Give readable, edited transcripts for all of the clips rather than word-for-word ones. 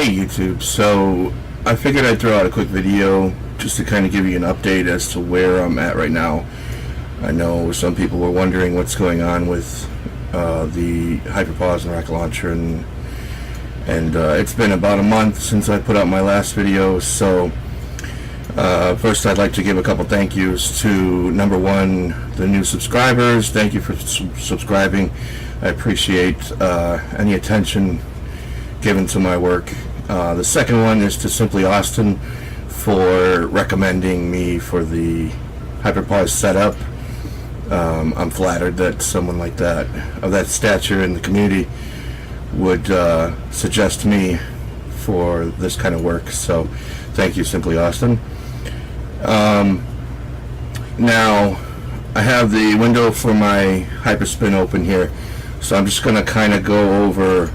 Hey YouTube, so I figured I'd throw out a quick video just to kind of give you an update as to where I'm at right now. I know some people were wondering what's going on with the HyperPause and RocketLauncher, and it's been about a month since I put out my last video. So first I'd like to give a couple thank yous to, number one, the new subscribers. Thank you for subscribing. I appreciate any attention given to my work. The second one is to Simply Austin for recommending me for the HyperPause setup. I'm flattered that someone like that, of that stature in the community, would suggest me for this kind of work. So thank you, Simply Austin. Now I have the window for my Hyperspin open here, so I'm just going to kind of go over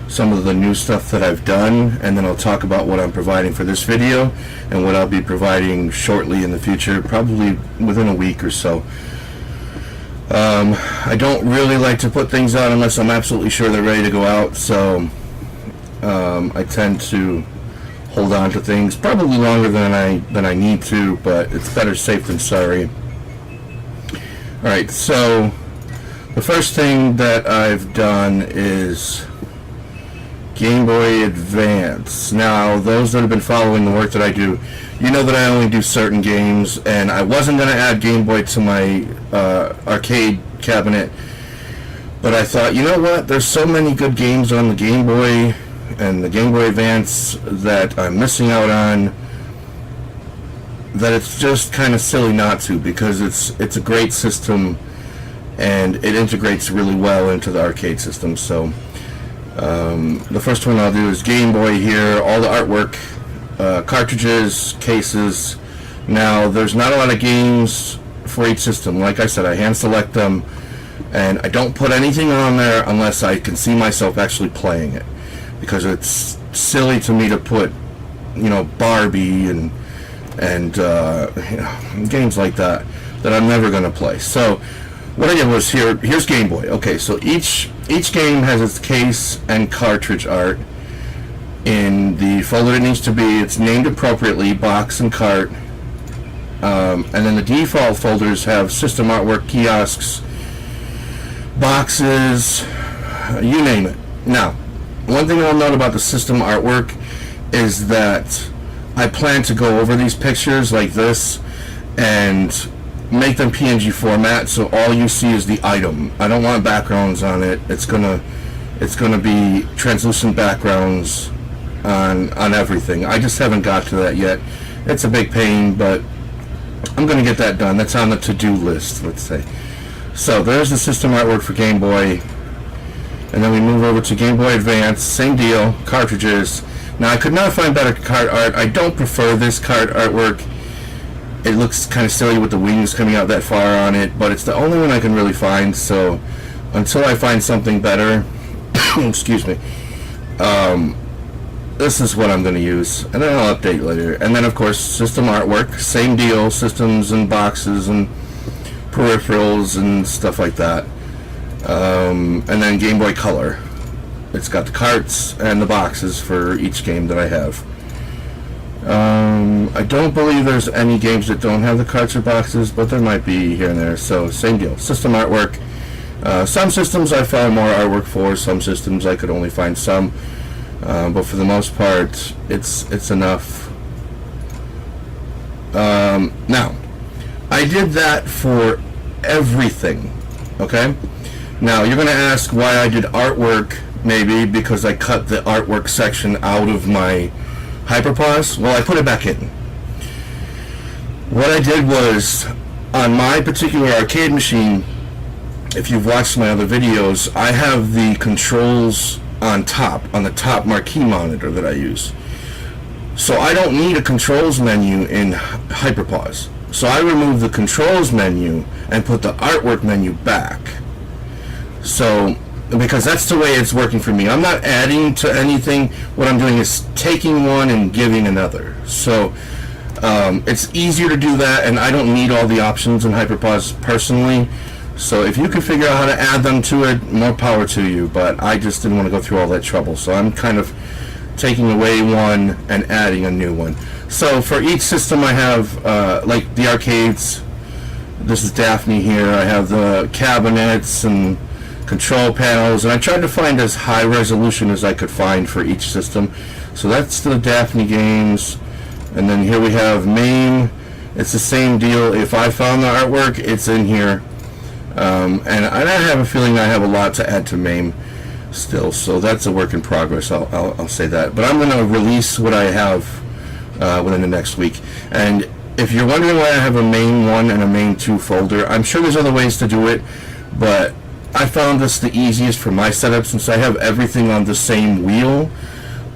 some of the new stuff that I've done, and then I'll talk about what I'm providing for this video and what I'll be providing shortly in the future, probably within a week or so. I don't really like to put things out unless I'm absolutely sure they're ready to go out, so I tend to hold on to things probably longer than I need to, but it's better safe than sorry. Alright, so the first thing that I've done is Game Boy Advance. Now, those that have been following the work that I do, you know that I only do certain games, and I wasn't going to add Game Boy to my arcade cabinet, but I thought, you know what, there's so many good games on the Game Boy and the Game Boy Advance that I'm missing out on, that it's just kind of silly not to, because it's a great system and it integrates really well into the arcade system. So the first one I'll do is Game Boy here, all the artwork, cartridges, cases. Now there's not a lot of games for each system. Like I said, I hand select them, and I don't put anything on there unless I can see myself actually playing it, because it's silly to me to put, you know, Barbie and you know, games like that I'm never going to play. So what I did was, here's Game Boy. Okay, so each game has its case and cartridge art in the folder it needs to be. It's named appropriately, box and cart. And then the default folders have system artwork, kiosks, boxes, you name it. Now, one thing I'll note about the system artwork is that I plan to go over these pictures like this and make them PNG format, so all you see is the item. I don't want backgrounds on it. It's gonna be translucent backgrounds on everything. I just haven't got to that yet. It's a big pain, but I'm gonna get that done. That's on the to-do list, let's say. So there's the system artwork for Game Boy, and then we move over to Game Boy Advance. Same deal, cartridges. Now I could not find better cart art. I don't prefer this cart artwork. It looks kind of silly with the wings coming out that far on it, but it's the only one I can really find. So until I find something better, excuse me, this is what I'm going to use, and then I'll update later. And then of course system artwork, same deal, systems and boxes and peripherals and stuff like that. And then Game Boy Color. It's got the carts and the boxes for each game that I have. I don't believe there's any games that don't have the carts or boxes, but there might be here and there. So same deal, system artwork. Some systems I found more artwork for, some systems I could only find some, but for the most part it's enough. Now I did that for everything. Okay, now you're gonna ask why I did artwork. Maybe because I cut the artwork section out of my HyperPause. Well, I put it back in. What I did was, on my particular arcade machine, if you've watched my other videos, I have the controls on top, on the top marquee monitor that I use. So I don't need a controls menu in HyperPause. So I removed the controls menu and put the artwork menu back. So, because that's the way it's working for me. I'm not adding to anything. What I'm doing is taking one and giving another. So it's easier to do that, and I don't need all the options in HyperPause personally. So if you can figure out how to add them to it, more power to you. But I just didn't want to go through all that trouble. So I'm kind of taking away one and adding a new one. So for each system I have, like the arcades, this is Daphne here, I have the cabinets and control panels, and I tried to find as high resolution as I could find for each system. So that's the Daphne games, and then here we have MAME. It's the same deal. If I found the artwork, it's in here, and I have a feeling I have a lot to add to MAME still, so that's a work in progress. I'll say that, but I'm going to release what I have within the next week. And if you're wondering why I have a MAME 1 and a MAME 2 folder, I'm sure there's other ways to do it, but I found this the easiest for my setup, since I have everything on the same wheel,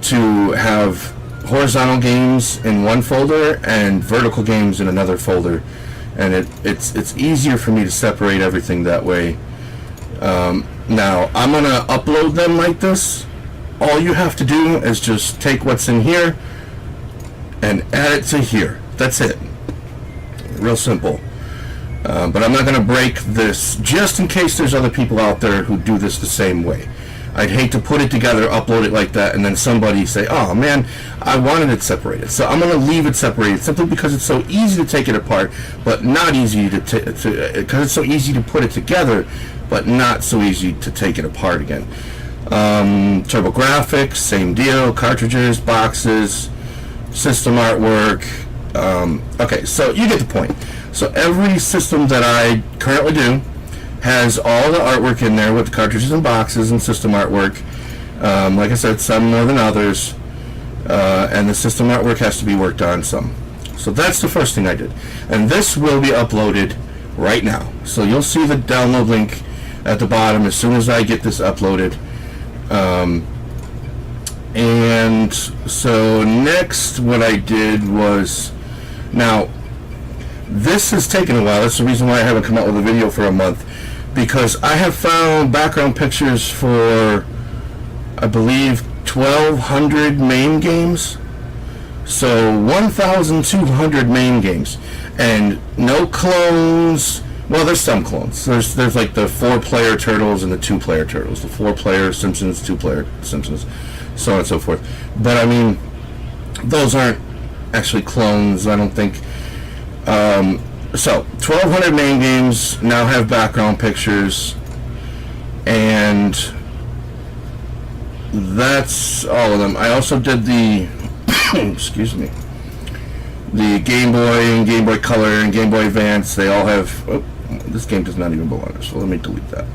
to have horizontal games in one folder and vertical games in another folder, and it's easier for me to separate everything that way. Now I'm gonna upload them like this. All you have to do is just take what's in here and add it to here. That's it. Real simple. But I'm not going to break this, just in case there's other people out there who do this the same way. I'd hate to put it together, upload it like that, and then somebody say, oh man, I wanted it separated. So I'm going to leave it separated simply because it's so easy to take it apart, but not easy because it's so easy to put it together, but not so easy to take it apart again. TurboGrafx, same deal, cartridges, boxes, system artwork. Okay, so you get the point. So every system that I currently do has all the artwork in there with the cartridges and boxes and system artwork. Like I said, some more than others, and the system artwork has to be worked on some. So that's the first thing I did, and this will be uploaded right now. So you'll see the download link at the bottom as soon as I get this uploaded. And so next what I did was, now this has taken a while. That's the reason why I haven't come out with a video for a month, because I have found background pictures for, I believe, 1,200 MAME games. So 1,200 MAME games, and no clones. Well, there's some clones. There's like the 4-player Turtles and the 2-player Turtles, the 4-player Simpsons, 2-player Simpsons, so on and so forth. But I mean, those aren't actually clones, I don't think. So 1,200 MAME games now have background pictures, and that's all of them. I also did the excuse me, the Game Boy and Game Boy Color and Game Boy Advance. They all have, oh, this game does not even belong there, so let me delete that.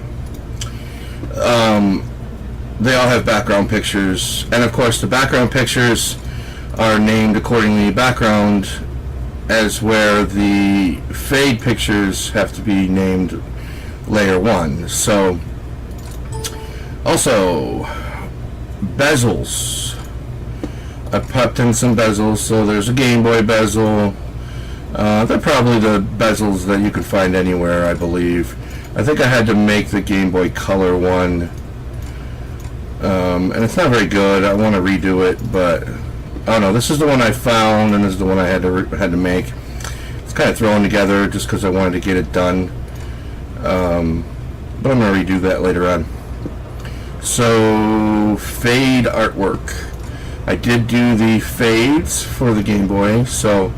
They all have background pictures, and of course the background pictures are named accordingly. Background as where the fade pictures have to be named layer 1. So also bezels, I popped in some bezels. So there's a Game Boy bezel. They're probably the bezels that you could find anywhere, I believe. I think I had to make the Game Boy Color one, and it's not very good. I want to redo it, but oh no, this is the one I found, and this is the one I had to make. It's kind of thrown together just because I wanted to get it done, but I'm going to redo that later on. So fade artwork. I did do the fades for the Game Boy. So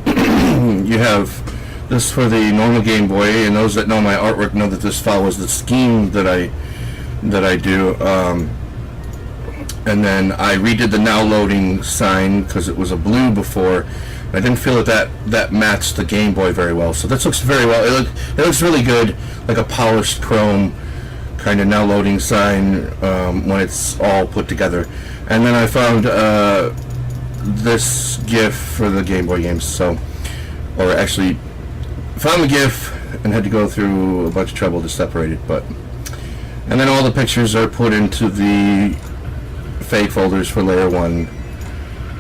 you have this for the normal Game Boy, and those that know my artwork know that this follows the scheme that I do. And then I redid the now loading sign because it was a blue before. I didn't feel that matched the Game Boy very well. So this looks very well. It looks really good, like a polished chrome kind of now loading sign when it's all put together. And then I found this GIF for the Game Boy games. So, or actually, found the GIF and had to go through a bunch of trouble to separate it. But, and then all the pictures are put into the fade folders for layer 1,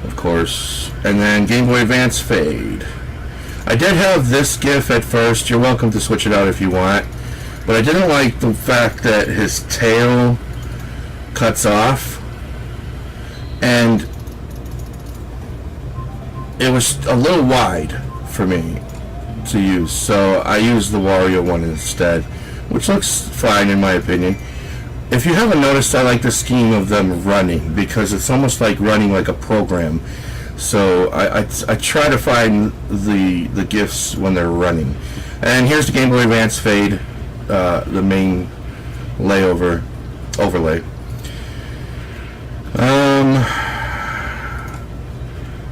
of course, and then Game Boy Advance fade. I did have this GIF at first. You're welcome to switch it out if you want, but I didn't like the fact that his tail cuts off, and it was a little wide for me to use, so I used the Wario one instead, which looks fine in my opinion. if you haven't noticed, I like the scheme of them running, because it's almost like running like a program. So I try to find the GIFs when they're running. And here's the Game Boy Advance fade, the main overlay.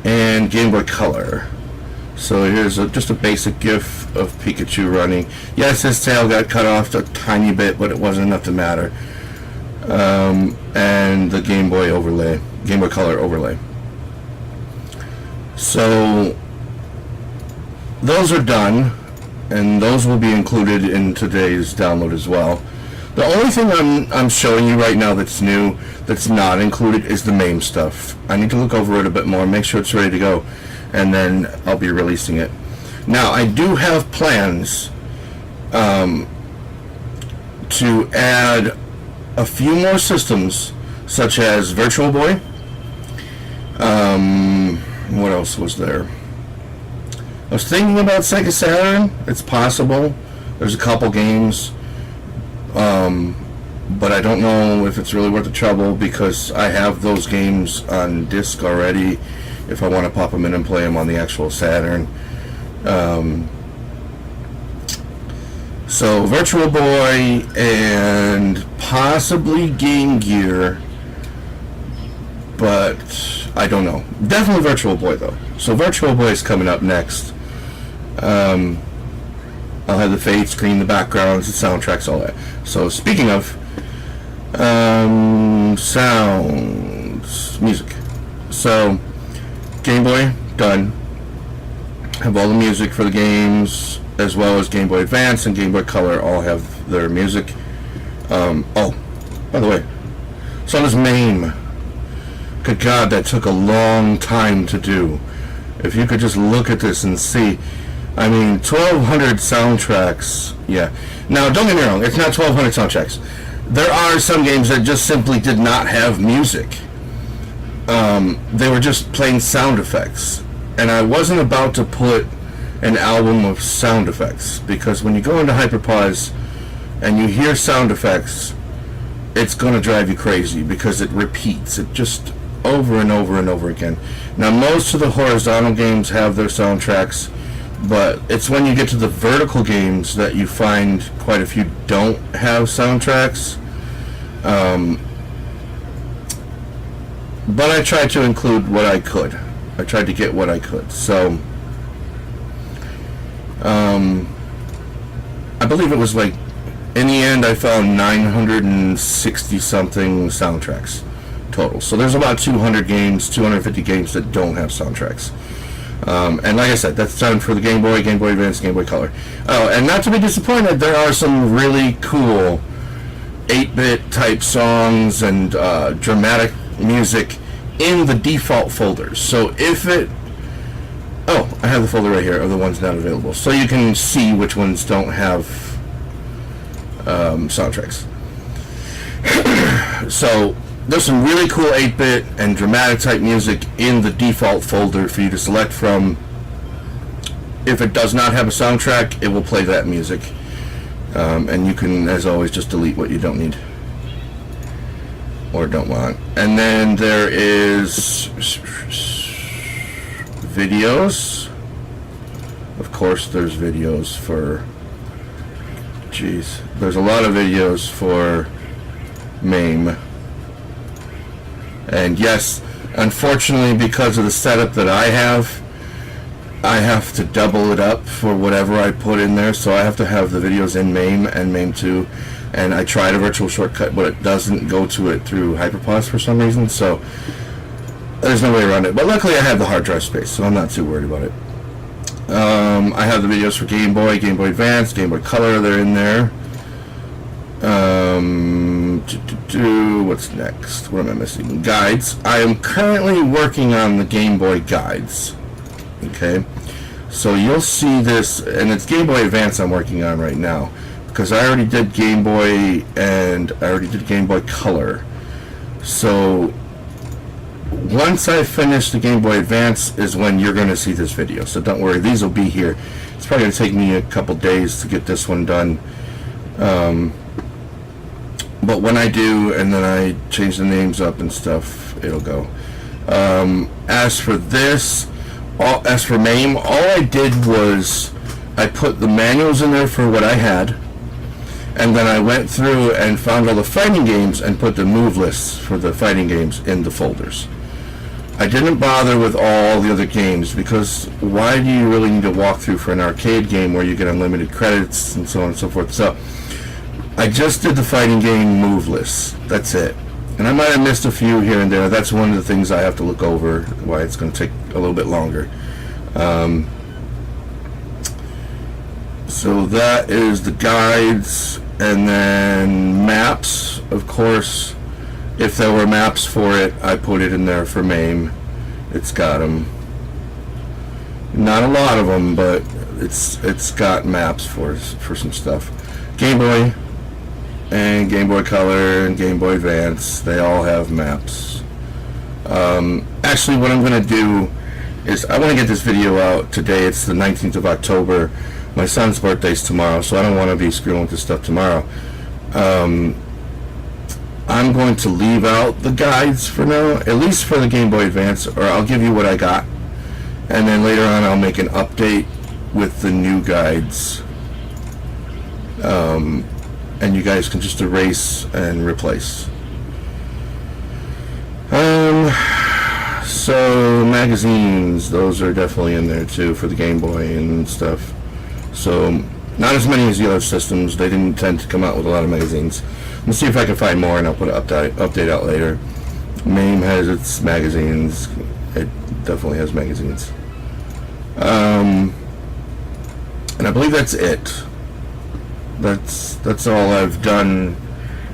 And Game Boy Color. So here's just a basic GIF of Pikachu running. Yes, his tail got cut off a tiny bit, but it wasn't enough to matter. And the Game Boy Color overlay. So those are done, and those will be included in today's download as well. The only thing I'm showing you right now that's new, that's not included, is the MAME stuff. I need to look over it a bit more, make sure it's ready to go, and then I'll be releasing it. Now, I do have plans to add a few more systems, such as Virtual Boy. What else was there? I was thinking about Sega Saturn. It's possible. There's a couple games. But I don't know if it's really worth the trouble, because I have those games on disc already if I want to pop them in and play them on the actual Saturn. So Virtual Boy and possibly Game Gear, but I don't know. Definitely Virtual Boy though. So Virtual Boy is coming up next. I'll have the fade screen, the backgrounds, the soundtracks, all that. So speaking of sounds, music. So Game Boy, done. Have all the music for the games, as well as Game Boy Advance and Game Boy Color all have their music. Oh, by the way, so does MAME. Good God, that took a long time to do. If you could just look at this and see. I mean, 1,200 soundtracks. Yeah. Now, don't get me wrong. It's not 1,200 soundtracks. There are some games that just simply did not have music. They were just plain sound effects. And I wasn't about to put an album of sound effects, because when you go into Hyperpause and you hear sound effects, it's going to drive you crazy, because it repeats. It just over and over and over again. Now, most of the horizontal games have their soundtracks, but it's when you get to the vertical games that you find quite a few don't have soundtracks. But I tried to include what I could. I tried to get what I could. So, I believe it was like, in the end, I found 960 something soundtracks total. So there's about 200 games, 250 games that don't have soundtracks. And like I said, that's done for the Game Boy, Game Boy Advance, Game Boy Color. Oh, and not to be disappointed, there are some really cool 8-bit type songs and dramatic music in the default folders. So if it... Oh, I have the folder right here of the ones not available. So you can see which ones don't have soundtracks. So there's some really cool 8-bit and dramatic type music in the default folder for you to select from. If it does not have a soundtrack, it will play that music. And you can, as always, just delete what you don't need or don't want. And then there is videos. Of course, there's videos for... Jeez. There's a lot of videos for MAME. And yes, unfortunately, because of the setup that I have to double it up for whatever I put in there. So I have to have the videos in MAME and MAME 2. And I tried a virtual shortcut, but it doesn't go to it through Hyperpause for some reason. So there's no way around it. But luckily I have the hard drive space, so I'm not too worried about it. I have the videos for Game Boy, Game Boy Advance, Game Boy Color. They're in there. What's next? What am I missing? Guides. I am currently working on the Game Boy guides. Okay, so you'll see this, and it's Game Boy Advance I'm working on right now, because I already did Game Boy and I already did Game Boy Color. So once I finish the Game Boy Advance is when you're going to see this video. So don't worry, these will be here. It's probably going to take me a couple days to get this one done. but when I do, and then I change the names up and stuff, it'll go. As for this, as for MAME, all I did was I put the manuals in there for what I had, and then I went through and found all the fighting games and put the move lists for the fighting games in the folders. I didn't bother with all the other games, because why do you really need to walk through for an arcade game where you get unlimited credits and so on and so forth? So I just did the fighting game move lists. That's it. And I might have missed a few here and there. That's one of the things I have to look over, why it's going to take a little bit longer. So that is the guides, and then maps, of course. If there were maps for it, I put it in there for MAME. It's got them. Not a lot of them, but it's got maps for some stuff. Game Boy and Game Boy Color and Game Boy Advance, they all have maps. Actually, what I'm going to do is I want to get this video out today. It's the 19th of October. My son's birthday's tomorrow, so I don't want to be screwing with this stuff tomorrow. I'm going to leave out the guides for now, at least for the Game Boy Advance, or I'll give you what I got, and then later on I'll make an update with the new guides, and you guys can just erase and replace. So magazines, those are definitely in there too for the Game Boy and stuff. So not as many as the other systems. They didn't tend to come out with a lot of magazines. Let's see if I can find more, and I'll put an update out later. MAME has its magazines. It definitely has magazines. And I believe that's it. That's all I've done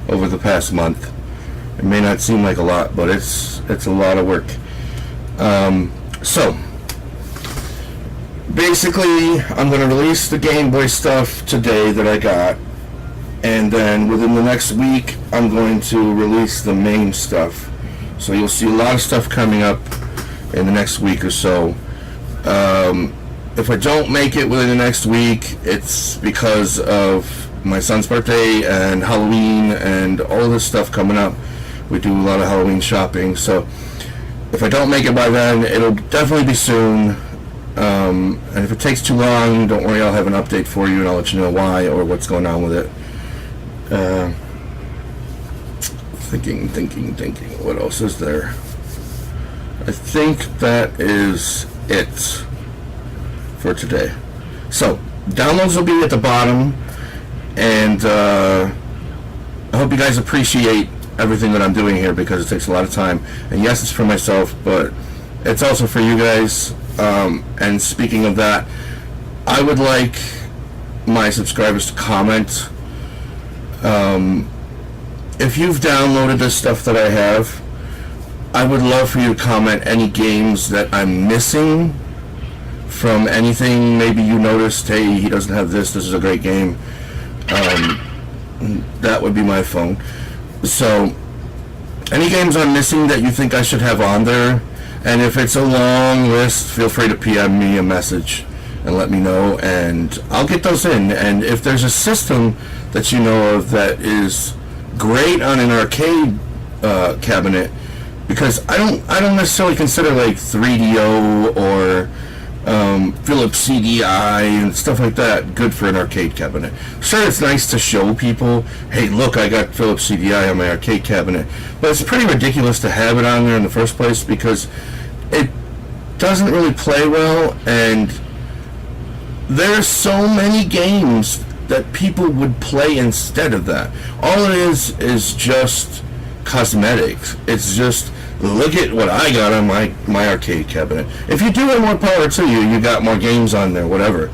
over the past month. It may not seem like a lot, but it's a lot of work. So basically, I'm going to release the Game Boy stuff today that I got, and then within the next week I'm going to release the MAME stuff. So you'll see a lot of stuff coming up in the next week or so. If I don't make it within the next week, it's because of my son's birthday and Halloween and all this stuff coming up. We do a lot of Halloween shopping, so if I don't make it by then, it'll definitely be soon. And if it takes too long, don't worry, I'll have an update for you and I'll let you know why or what's going on with it. Thinking. What else is there? I think that is it for today. So, downloads will be at the bottom, and I hope you guys appreciate everything that I'm doing here, because it takes a lot of time. And yes, it's for myself, but it's also for you guys. And speaking of that, I would like my subscribers to comment. If you've downloaded this stuff that I have, I would love for you to comment any games that I'm missing from anything. Maybe you noticed, hey, he doesn't have this is a great game. That would be my phone. So any games I'm missing that you think I should have on there, and if it's a long list, feel free to PM me a message and let me know, and I'll get those in. And if there's a system that you know of that is great on an arcade cabinet, because I don't necessarily consider like 3DO or Philips CDI and stuff like that good for an arcade cabinet. Sure, it's nice to show people, hey, look, I got Philips CDI on my arcade cabinet, but it's pretty ridiculous to have it on there in the first place, because it doesn't really play well, and there's so many games that people would play instead of that. All it is just cosmetics. It's just, look at what I got on my arcade cabinet. If you do have more power to you, you got more games on there, whatever.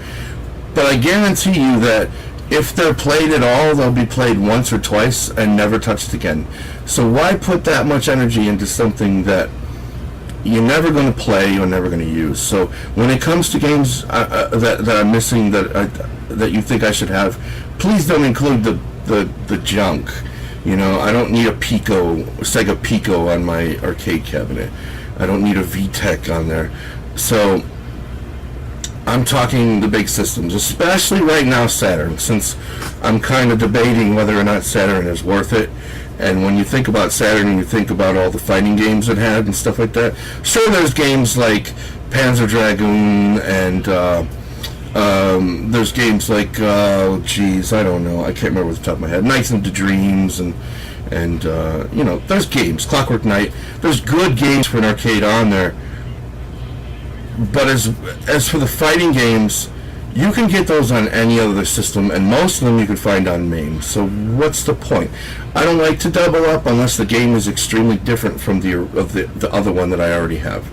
But I guarantee you that if they're played at all, they'll be played once or twice and never touched again. So why put that much energy into something that you're never going to play, you're never going to use? So when it comes to games that I'm missing that you think I should have, please don't include the junk. You know, I don't need a Sega Pico on my arcade cabinet. I don't need a VTech on there. So I'm talking the big systems, especially right now Saturn, since I'm kind of debating whether or not Saturn is worth it. And when you think about Saturn and you think about all the fighting games it had and stuff like that, sure, there's games like Panzer Dragoon, and there's games like, I don't know, I can't remember off the top of my head, Nights into Dreams, and you know, there's games, Clockwork Knight, there's good games for an arcade on there. But as for the fighting games, you can get those on any other system, and most of them you can find on MAME. So what's the point? I don't like to double up unless the game is extremely different from the other one that I already have.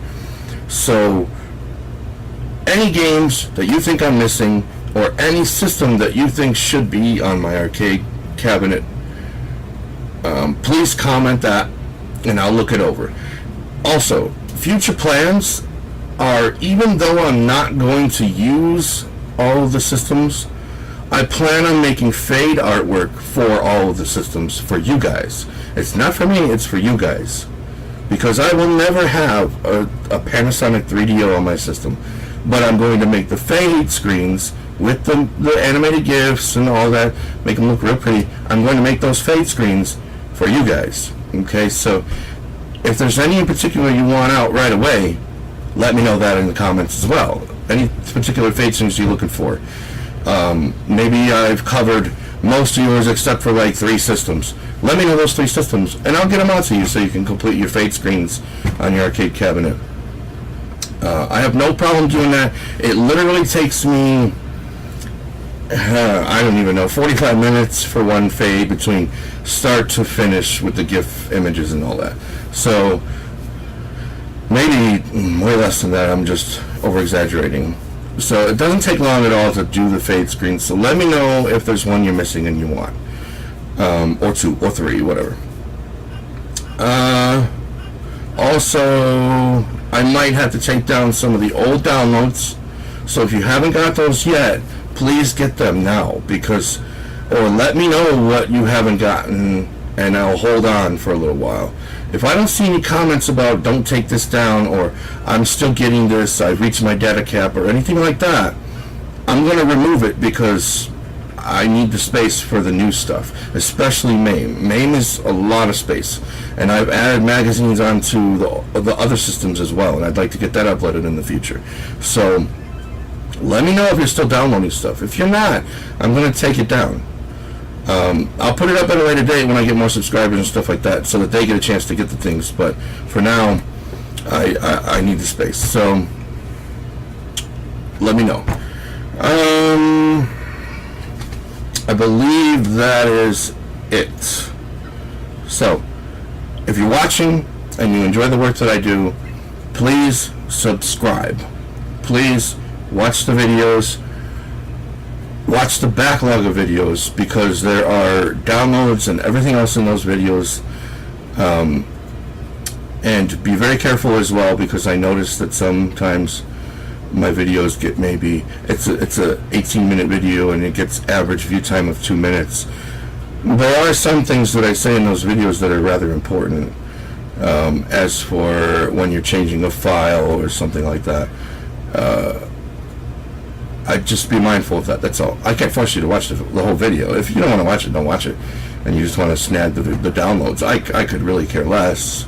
So any games that you think I'm missing, or any system that you think should be on my arcade cabinet, please comment that, and I'll look it over. Also, future plans are, even though I'm not going to use all of the systems, I plan on making fade artwork for all of the systems for you guys. It's not for me, it's for you guys. Because I will never have a Panasonic 3DO on my system. But I'm going to make the fade screens with the animated GIFs and all that, make them look real pretty. I'm going to make those fade screens for you guys. Okay, so if there's any in particular you want out right away, let me know that in the comments as well. Any particular fade screens you're looking for. Maybe I've covered most of yours except for like 3 systems. Let me know those 3 systems, and I'll get them out to you so you can complete your fade screens on your arcade cabinet. I have no problem doing that. It literally takes me, I don't even know, 45 minutes for one fade between start to finish with the GIF images and all that. So maybe way less than that. I'm just over-exaggerating. So it doesn't take long at all to do the fade screen. So let me know if there's one you're missing and you want. Or 2, or 3, whatever. Also, I might have to take down some of the old downloads. So if you haven't got those yet, please get them now. Because, or let me know what you haven't gotten, and I'll hold on for a little while. If I don't see any comments about don't take this down, or I'm still getting this, I've reached my data cap, or anything like that, I'm going to remove it because I need the space for the new stuff, especially MAME. MAME is a lot of space, and I've added magazines onto the other systems as well, and I'd like to get that uploaded in the future. So let me know if you're still downloading stuff. If you're not, I'm going to take it down. I'll put it up at a later date when I get more subscribers and stuff like that, so that they get a chance to get the things. But for now, I need the space. So let me know. I believe that is it. So if you're watching and you enjoy the work that I do, please subscribe. Please watch the videos. Watch the backlog of videos, because there are downloads and everything else in those videos. And be very careful as well, because I noticed that sometimes my videos get, maybe it's a 18-minute video and it gets average view time of 2 minutes. There are some things that I say in those videos that are rather important, as for when you're changing a file or something like that. I'd just be mindful of that, that's all. I can't force you to watch the whole video. If you don't want to watch it, don't watch it. And you just want to snag the downloads, I could really care less.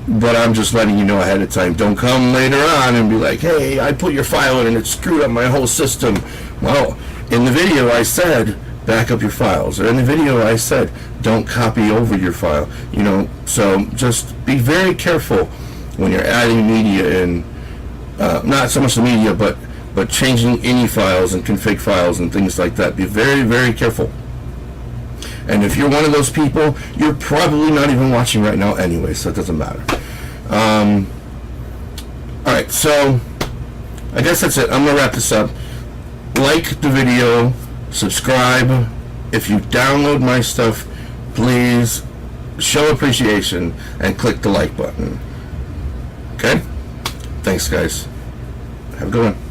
But I'm just letting you know ahead of time. Don't come later on and be like, hey, I put your file in and it screwed up my whole system. Well, in the video I said, back up your files. Or in the video I said, don't copy over your file. You know, so just be very careful when you're adding media in. Not so much the media, but changing any files and config files and things like that. Be very, very careful. And if you're one of those people, you're probably not even watching right now anyway, so it doesn't matter. Alright, so I guess that's it. I'm going to wrap this up. Like the video, subscribe. If you download my stuff, please show appreciation and click the like button. Okay? Thanks, guys. Have a good one.